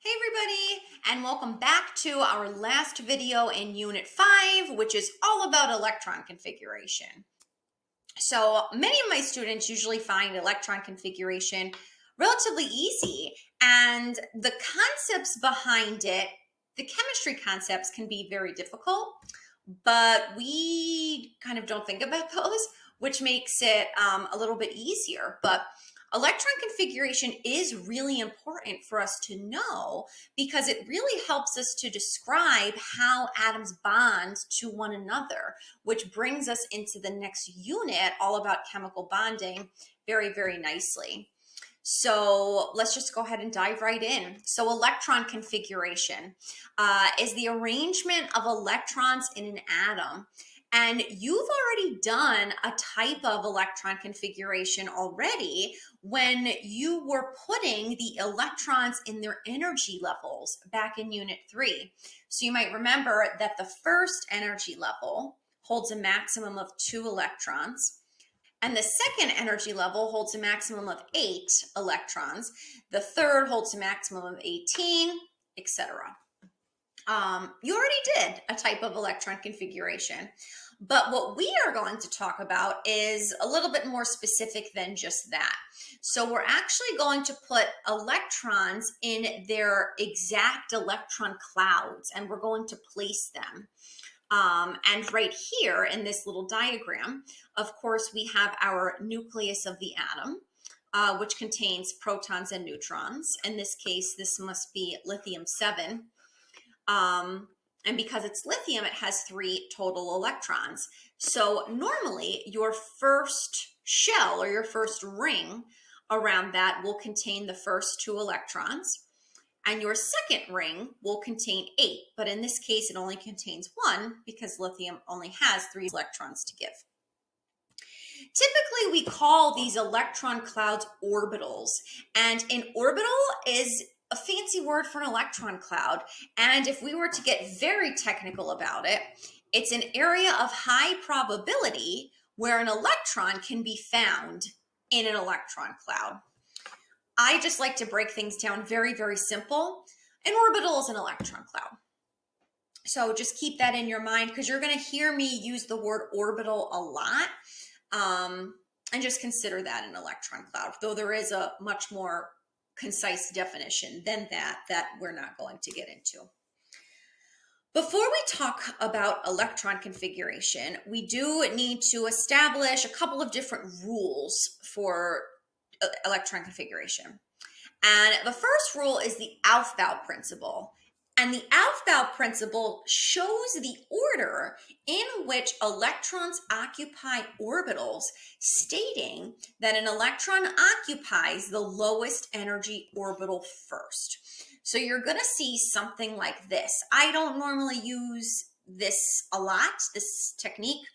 Hey everybody, and welcome back to our last video in Unit 5, which is all about electron configuration. So many of my students usually find electron configuration relatively easy, and the concepts behind it, the chemistry concepts can be very difficult, but we kind of don't think about those, which makes it a little bit easier. But electron configuration is really important for us to know because it really helps us to describe how atoms bond to one another, which brings us into the next unit all about chemical bonding very, very nicely. So let's just go ahead and dive right in. So electron configuration is the arrangement of electrons in an atom. And you've already done a type of electron configuration already when you were putting the electrons in their energy levels back in Unit 3. So you might remember that the first energy level holds a maximum of 2 electrons. And the second energy level holds a maximum of 8 electrons. The third holds a maximum of 18, etc. You already did a type of electron configuration, but what we are going to talk about is a little bit more specific than just that. So we're actually going to put electrons in their exact electron clouds, and we're going to place them. And right here in this little diagram, of course, we have our nucleus of the atom, which contains protons and neutrons. In this case, this must be lithium-7. And because it's lithium, it has 3 total electrons. So normally your first shell or your first ring around that will contain the first 2 electrons. And your second ring will contain 8, but in this case, it only contains 1 because lithium only has 3 electrons to give. Typically, we call these electron clouds orbitals, and an orbital is a fancy word for an electron cloud. And if we were to get very technical about it, it's an area of high probability where an electron can be found in an electron cloud. I just like to break things down very, very simple. An orbital is an electron cloud. So just keep that in your mind because you're going to hear me use the word orbital a lot. And just consider that an electron cloud, though there is a much more concise definition than that we're not going to get into. Before we talk about electron configuration, we do need to establish a couple of different rules for electron configuration. And the first rule is the Aufbau principle. And the Aufbau principle shows the order in which electrons occupy orbitals, stating that an electron occupies the lowest energy orbital first. So you're going to see something like this. I don't normally use this a lot, this technique,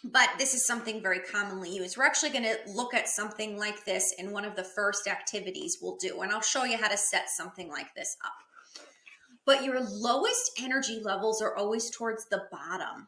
but this is something very commonly used. We're actually going to look at something like this in one of the first activities we'll do, and I'll show you how to set something like this up. But your lowest energy levels are always towards the bottom,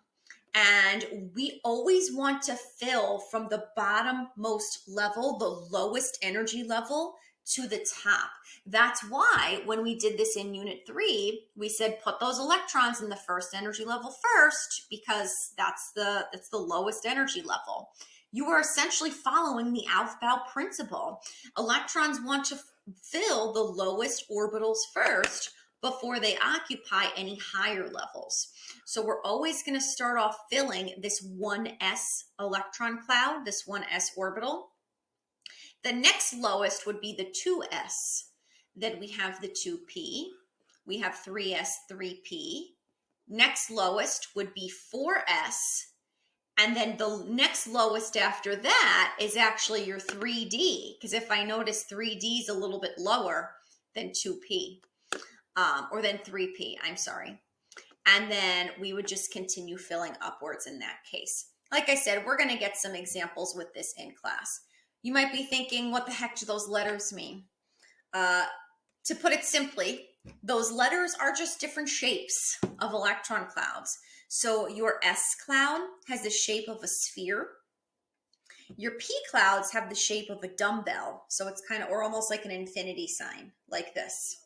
and we always want to fill from the bottommost level, the lowest energy level, to the top. That's why when we did this in Unit 3, we said put those electrons in the first energy level first because that's the lowest energy level. You are essentially following the Aufbau principle. Electrons want to fill the lowest orbitals first before they occupy any higher levels. So we're always going to start off filling this 1s electron cloud, this 1s orbital. The next lowest would be the 2s. Then we have the 2p. We have 3s, 3p. Next lowest would be 4s. And then the next lowest after that is actually your 3d, because if I notice 3d is a little bit lower than 2p, or than 3p, I'm sorry. And then we would just continue filling upwards in that case. Like I said, we're going to get some examples with this in class. You might be thinking, what the heck do those letters mean? To put it simply, those letters are just different shapes of electron clouds. So your S cloud has the shape of a sphere. Your P clouds have the shape of a dumbbell. So it's kind of, or almost like an infinity sign, like this.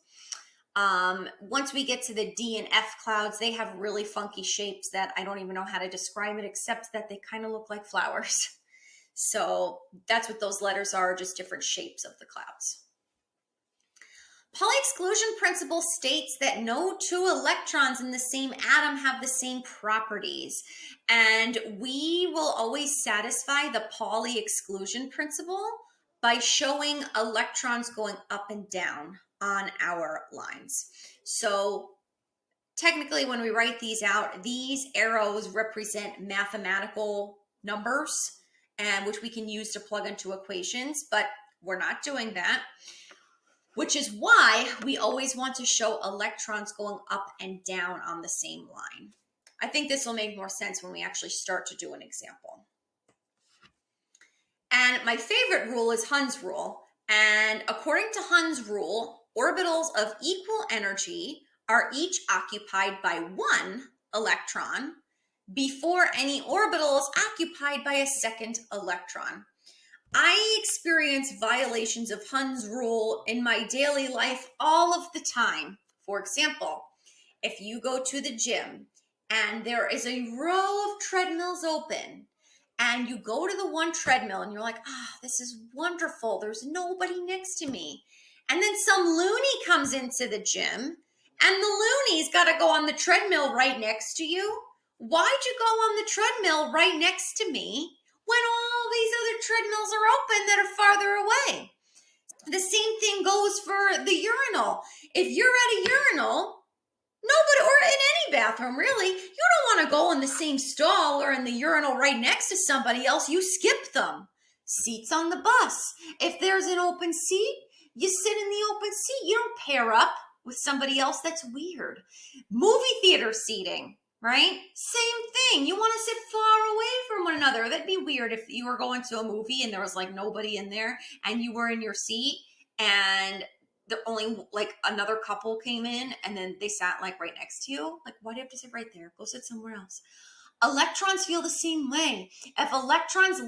Once we get to the D and F clouds, they have really funky shapes that I don't even know how to describe it, except that they kind of look like flowers. So that's what those letters are, just different shapes of the clouds. Pauli exclusion principle states that no two electrons in the same atom have the same properties. And we will always satisfy the Pauli exclusion principle by showing electrons going up and down on our lines. So technically, when we write these out, these arrows represent mathematical numbers, and which we can use to plug into equations, but we're not doing that, which is why we always want to show electrons going up and down on the same line. I think this will make more sense when we actually start to do an example. And my favorite rule is Hund's rule. And according to Hund's rule, orbitals of equal energy are each occupied by one electron before any orbital is occupied by a second electron. I experience violations of Hund's rule in my daily life all of the time. For example, if you go to the gym and there is a row of treadmills open, and you go to the one treadmill and you're like, this is wonderful. There's nobody next to me. And then some loony comes into the gym and the loony's got to go on the treadmill right next to you. Why'd you go on the treadmill right next to me when all these other treadmills are open that are farther away? The same thing goes for the urinal. If you're at a urinal, nobody, or in any bathroom really, you don't want to go in the same stall or in the urinal right next to somebody else. You skip them. Seats on the bus. If there's an open seat, you sit in the open seat. You don't pair up with somebody else. That's weird. Movie theater seating, right? Same thing. You want to sit far away from one another. That'd be weird if you were going to a movie and there was like nobody in there and you were in your seat and the only like another couple came in and then they sat like right next to you. Like, why do you have to sit right there? Go sit somewhere else. Electrons feel the same way. If electrons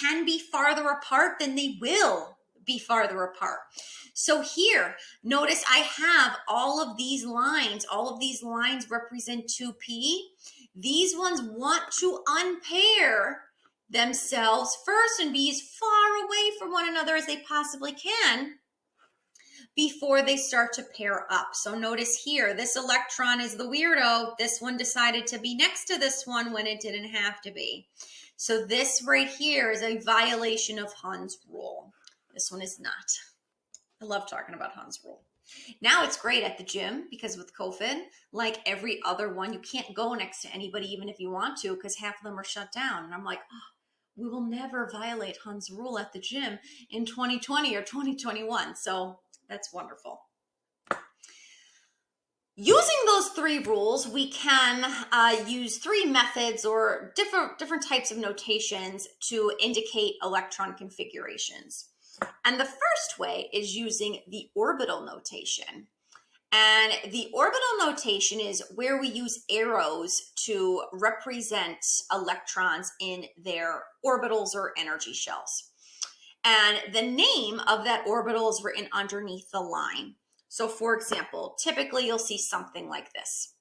can be farther apart, then they will be farther apart. So here, notice I have all of these lines. All of these lines represent 2p. These ones want to unpair themselves first and be as far away from one another as they possibly can before they start to pair up. So notice here, this electron is the weirdo. This one decided to be next to this one when it didn't have to be. So this right here is a violation of Hund's rule. This one is not. I love talking about Hund's rule. Now it's great at the gym because with COVID, like every other one, you can't go next to anybody even if you want to because half of them are shut down. And I'm like, we will never violate Hund's rule at the gym in 2020 or 2021. So that's wonderful. Using those three rules, we can use three methods or different types of notations to indicate electron configurations. And the first way is using the orbital notation. And the orbital notation is where we use arrows to represent electrons in their orbitals or energy shells. And the name of that orbital is written underneath the line. So for example, typically you'll see something like this.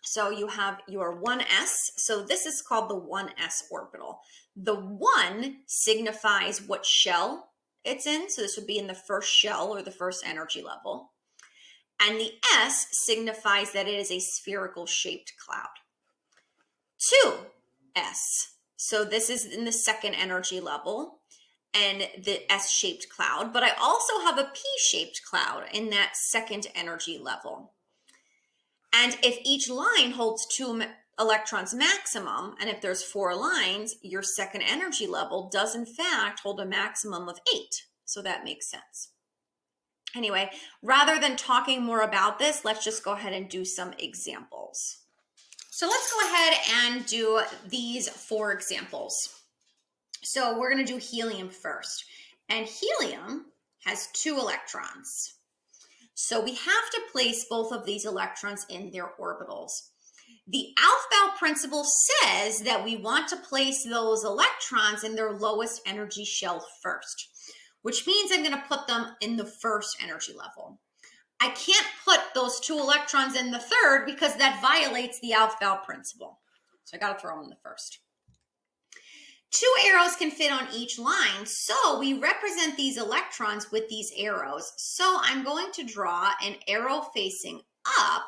So you have your 1s. So this is called the 1s orbital. The 1 signifies what shell it's in. So this would be in the first shell or the first energy level. And the s signifies that it is a spherical shaped cloud. 2s. So this is in the second energy level and the S-shaped cloud, but I also have a P-shaped cloud in that second energy level. And if each line holds 2 electrons maximum, and if there's 4 lines, your second energy level does in fact hold a maximum of 8. So that makes sense. Anyway, rather than talking more about this, let's just go ahead and do some examples. So let's go ahead and do these 4 examples. So we're going to do helium first. And helium has 2 electrons. So we have to place both of these electrons in their orbitals. The Aufbau principle says that we want to place those electrons in their lowest energy shell first, which means I'm going to put them in the first energy level. I can't put those 2 electrons in the third because that violates the Aufbau principle. So I got to throw them in the first. 2 arrows can fit on each line, so we represent these electrons with these arrows. So I'm going to draw an arrow facing up,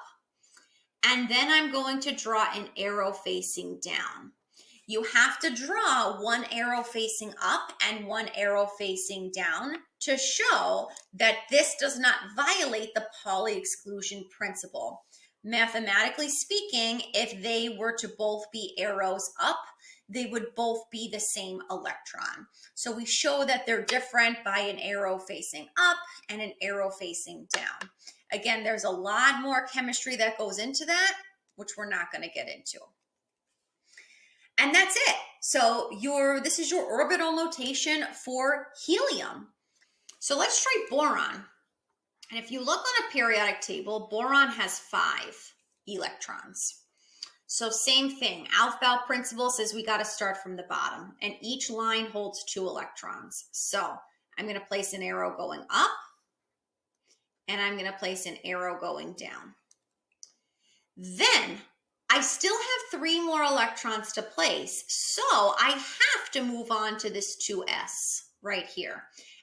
and then I'm going to draw an arrow facing down. You have to draw 1 arrow facing up and 1 arrow facing down to show that this does not violate the Pauli exclusion principle. Mathematically speaking, if they were to both be arrows up, they would both be the same electron. So we show that they're different by an arrow facing up and an arrow facing down. Again, there's a lot more chemistry that goes into that, which we're not going to get into. And that's it. So this is your orbital notation for helium. So let's try boron. And if you look on a periodic table, boron has 5 electrons. So same thing, Aufbau principle says we got to start from the bottom, and each line holds 2 electrons. So I'm going to place an arrow going up, and I'm going to place an arrow going down. Then I still have 3 more electrons to place, so I have to move on to this 2s right here.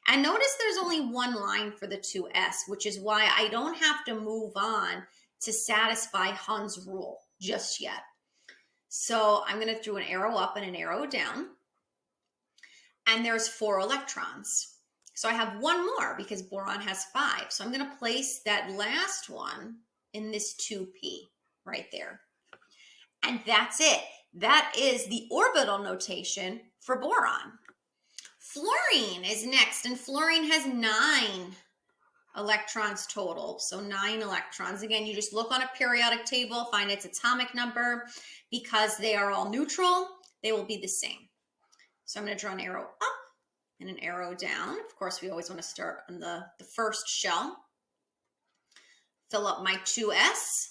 And notice there's only 1 line for the 2s, which is why I don't have to move on to satisfy Hund's rule just yet. So I'm going to do an arrow up and an arrow down, and there's 4 electrons. So I have 1 more because boron has 5. So I'm going to place that last one in this 2p right there. And that's it. That is the orbital notation for boron. Fluorine is next, and fluorine has 9 electrons total. So 9 electrons. Again, you just look on a periodic table, find its atomic number. Because they are all neutral, they will be the same. So I'm going to draw an arrow up and an arrow down. Of course, we always want to start on the first shell. Fill up my 2s.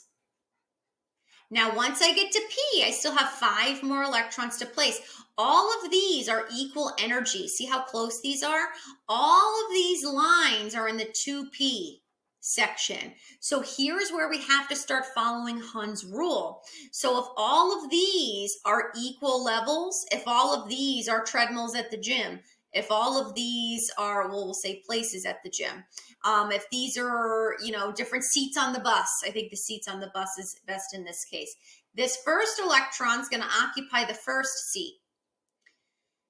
Now, once I get to P, I still have 5 more electrons to place. All of these are equal energy. See how close these are? All of these lines are in the 2p section. So here's where we have to start following Hund's rule. So if all of these are equal levels, if all of these are treadmills at the gym, if all of these are, well, we'll say places at the gym, if these are, different seats on the bus, I think the seats on the bus is best in this case. This first electron is going to occupy the first seat.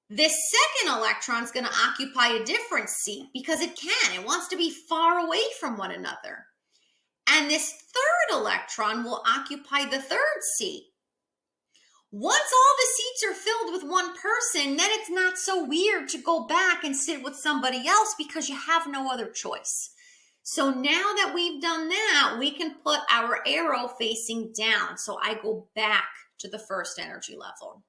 This second electron is going to occupy a different seat because it can. It wants to be far away from one another. And this third electron will occupy the third seat. Once all the seats are filled with one person, then it's not so weird to go back and sit with somebody else because you have no other choice. So now that we've done that, we can put our arrow facing down. So I go back to the first energy level.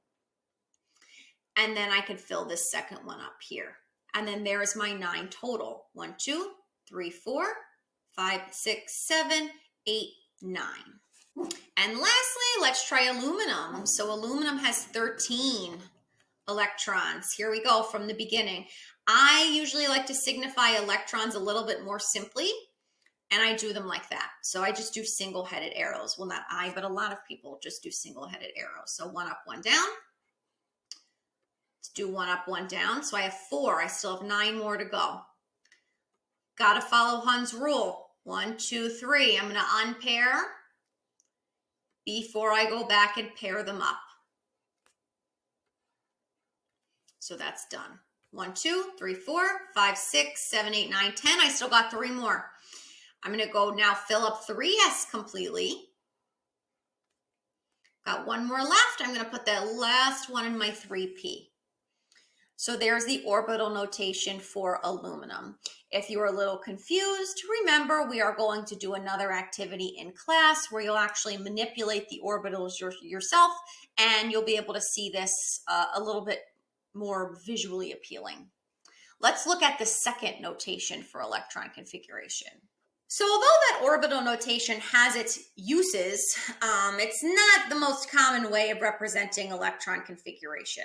And then I could fill this second one up here. And then there's my 9 total. 1, 2, 3, 4, 5, 6, 7, 8, 9. And lastly, let's try aluminum. So aluminum has 13 electrons. Here we go from the beginning. I usually like to signify electrons a little bit more simply, and I do them like that. So I just do single-headed arrows. Well, not I, but a lot of people just do single-headed arrows. So 1 up, 1 down. Let's do 1 up, 1 down. So I have 4. I still have 9 more to go. Got to follow Hund's rule. 1, 2, 3. I'm going to unpair before I go back and pair them up. So that's done. 1, 2, 3, 4, 5, 6, 7, 8, 9, 10. I still got 3 more. I'm going to go now fill up 3s completely. Got 1 more left. I'm going to put that last one in my 3p. So there's the orbital notation for aluminum. If you were a little confused, remember we are going to do another activity in class where you'll actually manipulate the orbitals yourself, and you'll be able to see this a little bit more visually appealing. Let's look at the second notation for electron configuration. So although that orbital notation has its uses, it's not the most common way of representing electron configuration.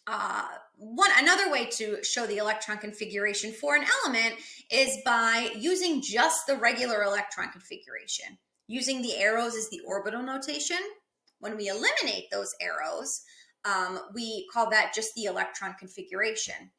Another way to show the electron configuration for an element is by using just the regular electron configuration. Using the arrows as the orbital notation. When we eliminate those arrows, we call that just the electron configuration.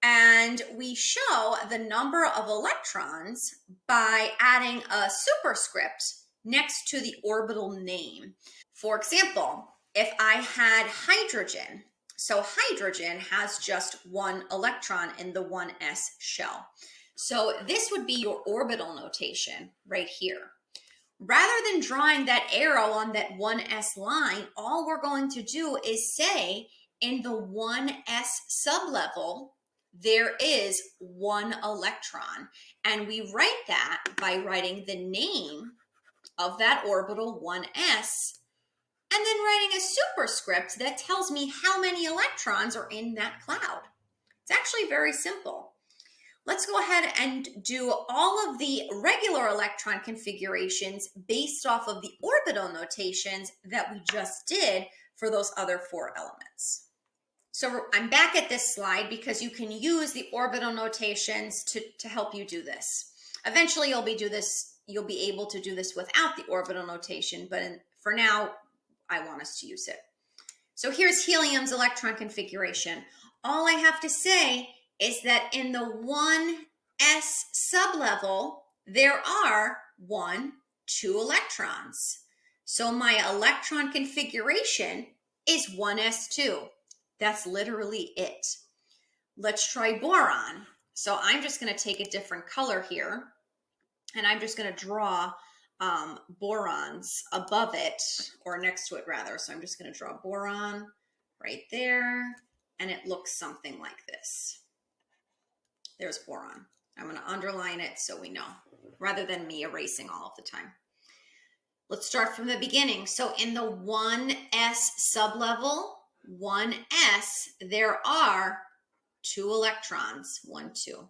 And we show the number of electrons by adding a superscript next to the orbital name. For example, if I had hydrogen, so hydrogen has just one electron in the 1s shell. So this would be your orbital notation right here. Rather than drawing that arrow on that 1s line, all we're going to do is say in the 1s sublevel, there is one electron. And we write that by writing the name of that orbital 1s and then writing a superscript that tells me how many electrons are in that cloud. It's actually very simple. Let's go ahead and do all of the regular electron configurations based off of the orbital notations that we just did for those other 4 elements. So I'm back at this slide because you can use the orbital notations to help you do this. Eventually you'll be able to do this without the orbital notation, but for now, I want us to use it. So here's helium's electron configuration. All I have to say is that in the 1s sublevel, there are 2 electrons. So my electron configuration is 1s2. That's literally it. Let's try boron. So I'm just going to take a different color here, and I'm just going to draw borons above it, or next to it rather. So I'm just going to draw boron right there, and it looks something like this. There's boron. I'm going to underline it so we know, rather than me erasing all of the time. Let's start from the beginning. So in the 1s sublevel, 1s, there are 2 electrons, 1, 2.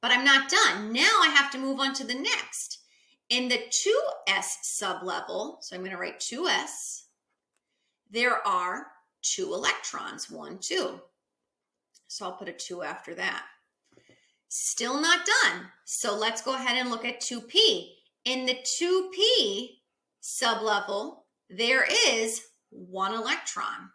But I'm not done. Now I have to move on to the next. In the 2s sublevel, so I'm going to write 2s, there are 2 electrons, 1, 2. So I'll put a 2 after that. Still not done. So let's go ahead and look at 2p. In the 2p sublevel, there is 1 electron.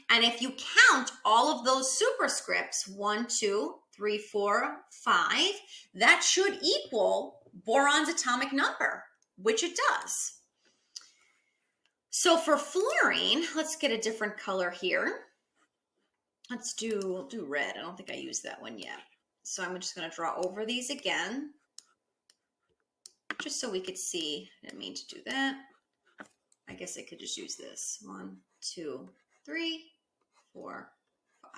And if you count all of those superscripts, 1, 2, 3, 4, 5, that should equal boron's atomic number, which it does. So for fluorine, let's get a different color here. We'll do red. I don't think I used that one yet. So I'm just going to draw over these again, just so we could see. I didn't mean to do that. I guess I could just use this. 1, 2, 3, 4, 5.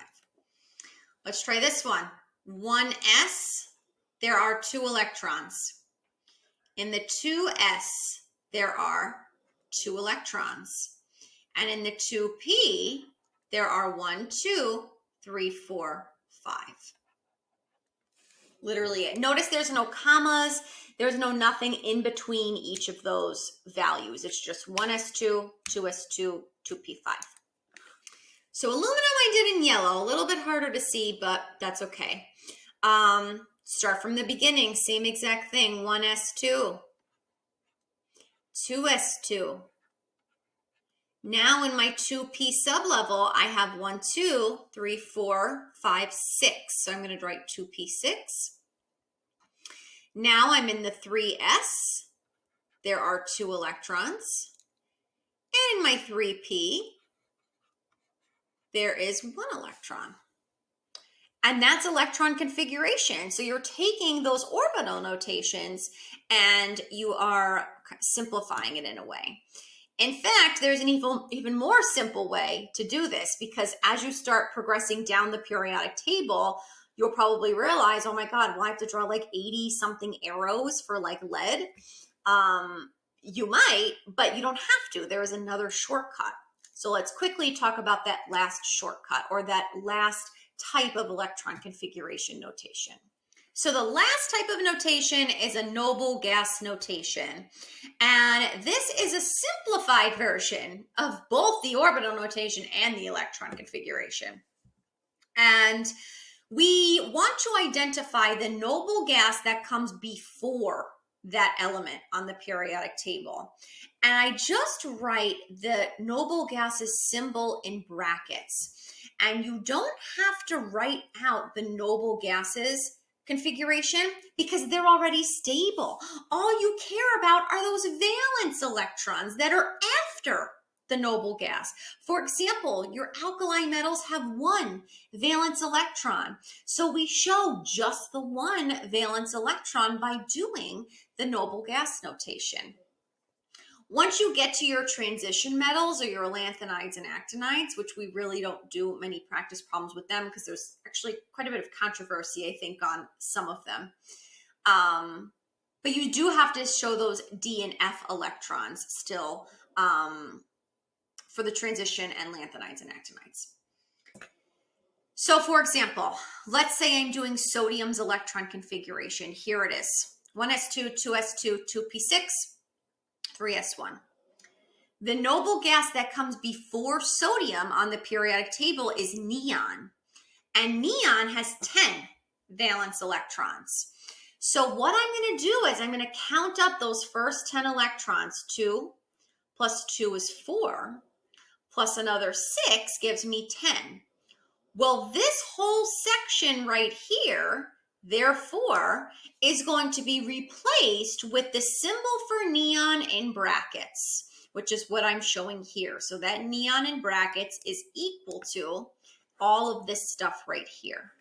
Let's try this one. 1s, there are 2 electrons. In the 2s, there are 2 electrons. And in the 2p, there are 1, 2, 3, 4, 5. Literally, notice there's no commas, there's no nothing in between each of those values. It's just 1s2, 2s2, 2p5. So aluminum I did in yellow, a little bit harder to see, but that's okay. Start from the beginning, same exact thing, 1s2, 2s2. Now in my 2p sublevel, I have 1, 2, 3, 4, 5, 6. So I'm going to write 2p6. Now I'm in the 3s. There are 2 electrons. And in my 3p, there is 1 electron. And that's electron configuration. So you're taking those orbital notations and you are simplifying it in a way. In fact, there's an even more simple way to do this, because as you start progressing down the periodic table, you'll probably realize, oh my God, well, I have to draw like 80 something arrows for like lead. You might, but you don't have to. There is another shortcut. So let's quickly talk about that last shortcut, or that last type of electron configuration notation. So the last type of notation is a noble gas notation. And this is a simplified version of both the orbital notation and the electron configuration. And we want to identify the noble gas that comes before that element on the periodic table. And I just write the noble gas's symbol in brackets. And you don't have to write out the noble gases configuration because they're already stable. All you care about are those valence electrons that are after the noble gas. For example, your alkali metals have one valence electron. So we show just the one valence electron by doing the noble gas notation. Once you get to your transition metals or your lanthanides and actinides, which we really don't do many practice problems with them because there's actually quite a bit of controversy, I think, on some of them. But you do have to show those D and F electrons still for the transition and lanthanides and actinides. So for example, let's say I'm doing sodium's electron configuration. Here it is. 1s2, 2s2, 2p6, 3s1. The noble gas that comes before sodium on the periodic table is neon. And neon has 10 valence electrons. So what I'm going to do is I'm going to count up those first 10 electrons. 2 plus 2 is 4, plus another 6 gives me 10. Well, this whole section right here, therefore, is going to be replaced with the symbol for neon in brackets, which is what I'm showing here. So that neon in brackets is equal to all of this stuff right here.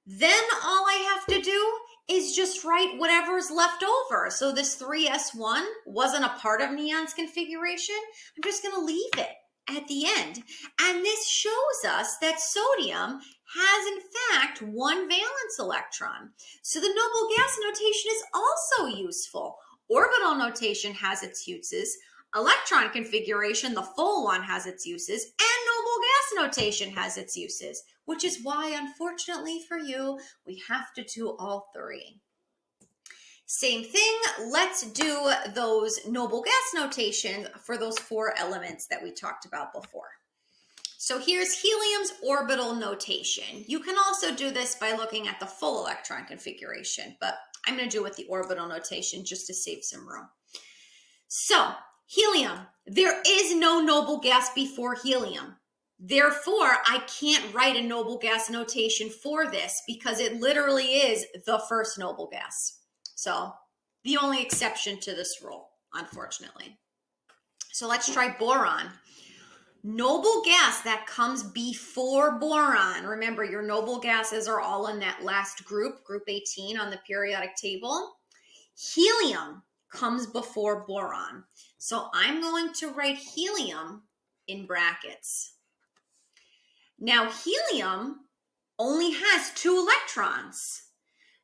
Then all I have to do is just write whatever's left over. So this 3s1 wasn't a part of neon's configuration. I'm just going to leave it at the end. And this shows us that sodium has in fact one valence electron. So the noble gas notation is also useful. Orbital notation has its uses. Electron configuration, the full one, has its uses. And noble gas notation has its uses, which is why, unfortunately for you, we have to do all three. Same thing, let's do those noble gas notation for those 4 elements that we talked about before. So here's helium's orbital notation. You can also do this by looking at the full electron configuration, but I'm going to do it with the orbital notation just to save some room. So helium, there is no noble gas before helium. Therefore, I can't write a noble gas notation for this because it literally is the first noble gas. So the only exception to this rule, unfortunately. So let's try boron. Noble gas that comes before boron. Remember, your noble gases are all in that last group, group 18 on the periodic table. Helium comes before boron. So I'm going to write helium in brackets. Now, helium only has 2 electrons.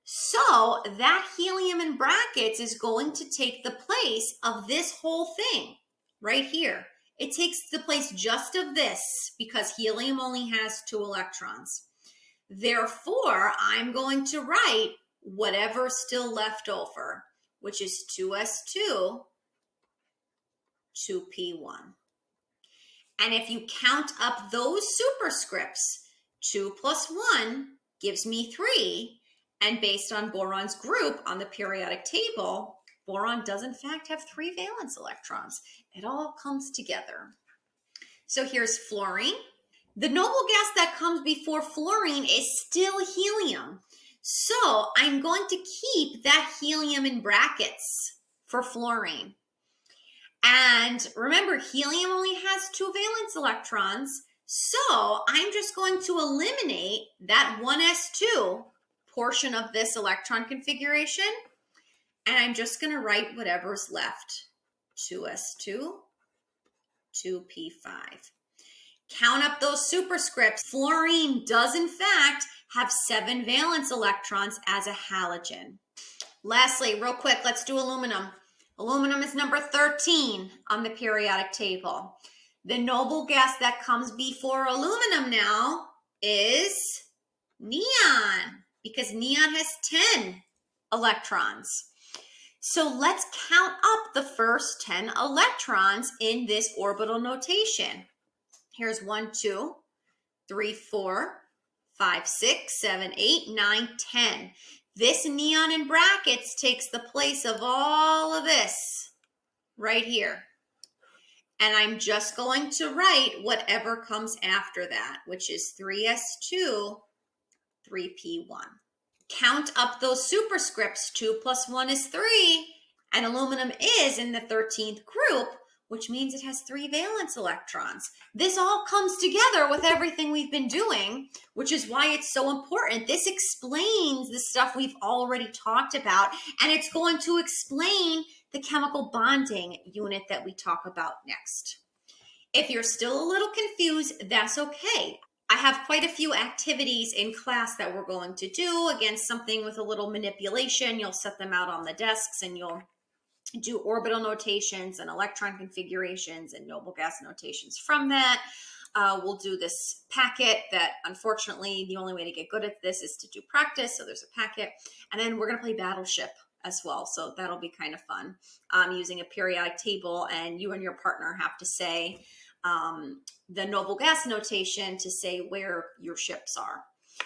So that helium in brackets is going to take the place of this whole thing right here. It takes the place just of this because helium only has 2 electrons. Therefore, I'm going to write whatever's still left over, which is 2s2, 2p1. And if you count up those superscripts, 2 plus 1 gives me 3. And based on boron's group on the periodic table, boron does in fact have 3 valence electrons. It all comes together. So here's fluorine. The noble gas that comes before fluorine is still helium. So I'm going to keep that helium in brackets for fluorine. And remember, helium only has 2 valence electrons. So I'm just going to eliminate that 1s2 portion of this electron configuration. And I'm just going to write whatever's left. 2s2, 2p5. Count up those superscripts. Fluorine does in fact have 7 valence electrons as a halogen. Lastly, real quick, let's do aluminum. Aluminum is number 13 on the periodic table. The noble gas that comes before aluminum now is neon. because neon has 10 electrons. So let's count up the first 10 electrons in this orbital notation. Here's 1, 2, 3, 4, 5, 6, 7, 8, 9, 10. This neon in brackets takes the place of all of this right here. And I'm just going to write whatever comes after that, which is 3s2, 3p1. Count up those superscripts. 2 plus 1 is 3. And aluminum is in the 13th group, which means it has 3 valence electrons. This all comes together with everything we've been doing, which is why it's so important. This explains the stuff we've already talked about, and it's going to explain the chemical bonding unit that we talk about next. If you're still a little confused, that's okay. I have quite a few activities in class that we're going to do. Again, something with a little manipulation. You'll set them out on the desks and you'll do orbital notations and electron configurations and noble gas notations from that. We'll do this packet that, unfortunately, the only way to get good at this is to do practice. So there's a packet. And then we're going to play Battleship as well. So that'll be kind of fun, using a periodic table, and you and your partner have to say the noble gas notation to say where your ships are.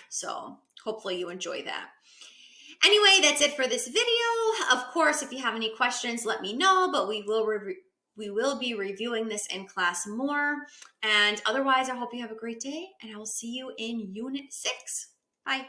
So hopefully you enjoy that. Anyway, that's it for this video. Of course, if you have any questions, let me know, but we will be reviewing this in class more. And otherwise, I hope you have a great day, and I will see you in Unit 6. Bye.